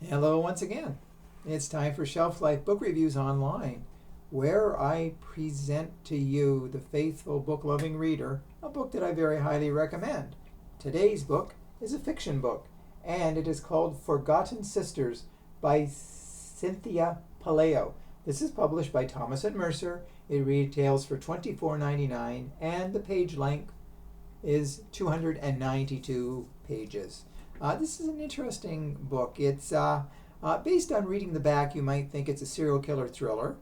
Hello once again. It's time for Shelf Life Book Reviews Online, where I present to you, the faithful book-loving reader, a book that I very highly recommend. Today's book is a fiction book, and it is called Forgotten Sisters by Cynthia Pelayo. This is published by Thomas and Mercer. It retails for $24.99, and the page length is 292 pages. This is an interesting book. It's based on reading the back, you might think it's a serial killer thriller,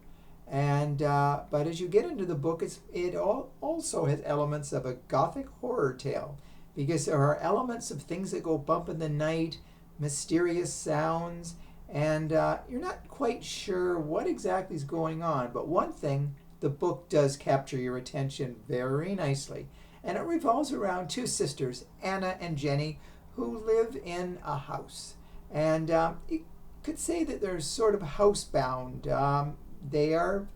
and but as you get into the book, it also has elements of a gothic horror tale, because there are elements of things that go bump in the night, mysterious sounds, and you're not quite sure what exactly is going on. But one thing, the book does capture your attention very nicely, and it revolves around two sisters, Anna and Jennie, who live in a house. And you could say that they're sort of housebound. They are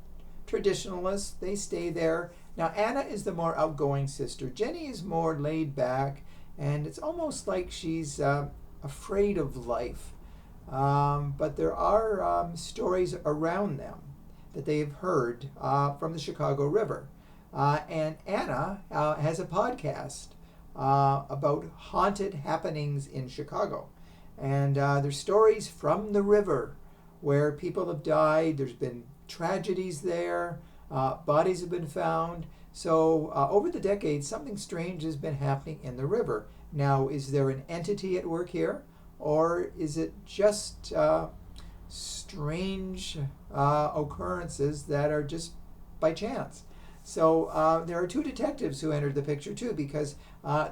traditionalists, they stay there. Now, Anna is the more outgoing sister. Jennie is more laid back, and it's almost like she's afraid of life. But there are stories around them that they've heard from the Chicago River. And Anna has a podcast about haunted happenings in Chicago. And there's stories from the river where people have died. There's been tragedies there. Bodies have been found. So over the decades, something strange has been happening in the river. Now, is there an entity at work here? Or is it just strange occurrences that are just by chance? So there are two detectives who entered the picture too, because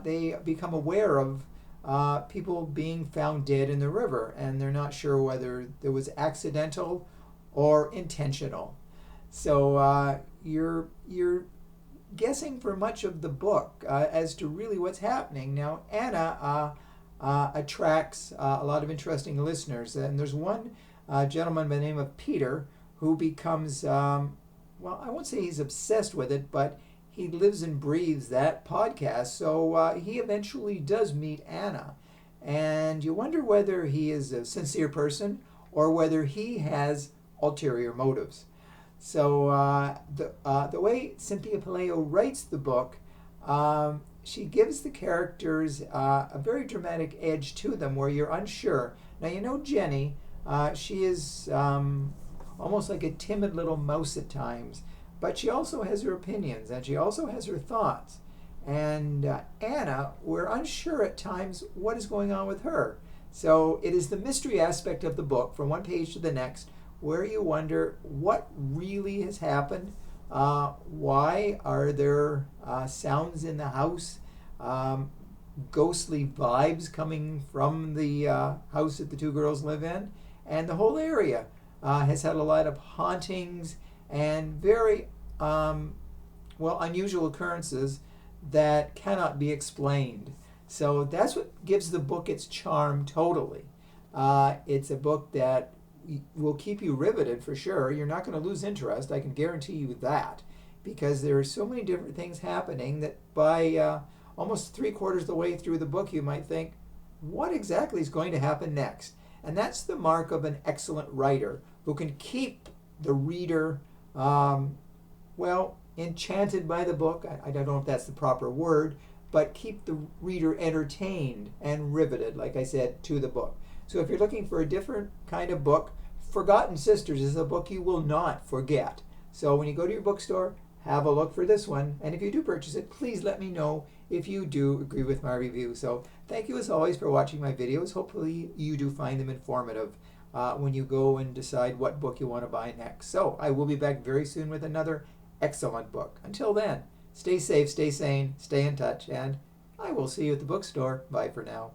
they become aware of people being found dead in the river, and they're not sure whether it was accidental or intentional. So you're guessing for much of the book as to really what's happening. Now, Anna attracts a lot of interesting listeners, and there's one gentleman by the name of Peter who becomes well, I won't say he's obsessed with it, but he lives and breathes that podcast. So he eventually does meet Anna. And you wonder whether he is a sincere person or whether he has ulterior motives. So the way Cynthia Pelayo writes the book, she gives the characters a very dramatic edge to them where you're unsure. Now, you know Jennie, she is almost like a timid little mouse at times, but she also has her opinions and she also has her thoughts. And Anna, we're unsure at times what is going on with her. So it is the mystery aspect of the book from one page to the next where you wonder what really has happened. Why are there sounds in the house, ghostly vibes coming from the house that the two girls live in, and the whole area has had a lot of hauntings and very unusual occurrences that cannot be explained. So that's what gives the book its charm totally. It's a book that will keep you riveted for sure. You're not going to lose interest, I can guarantee you that, because there are so many different things happening that by almost 3/4 of the way through the book you might think, what exactly is going to happen next? And that's the mark of an excellent writer who can keep the reader, enchanted by the book. I don't know if that's the proper word, but keep the reader entertained and riveted, like I said, to the book. So if you're looking for a different kind of book, Forgotten Sisters is a book you will not forget. So when you go to your bookstore, have a look for this one. And if you do purchase it, please let me know if you do agree with my review. So thank you as always for watching my videos. Hopefully you do find them informative when you go and decide what book you want to buy next. So I will be back very soon with another excellent book. Until then, stay safe, stay sane, stay in touch, and I will see you at the bookstore. Bye for now.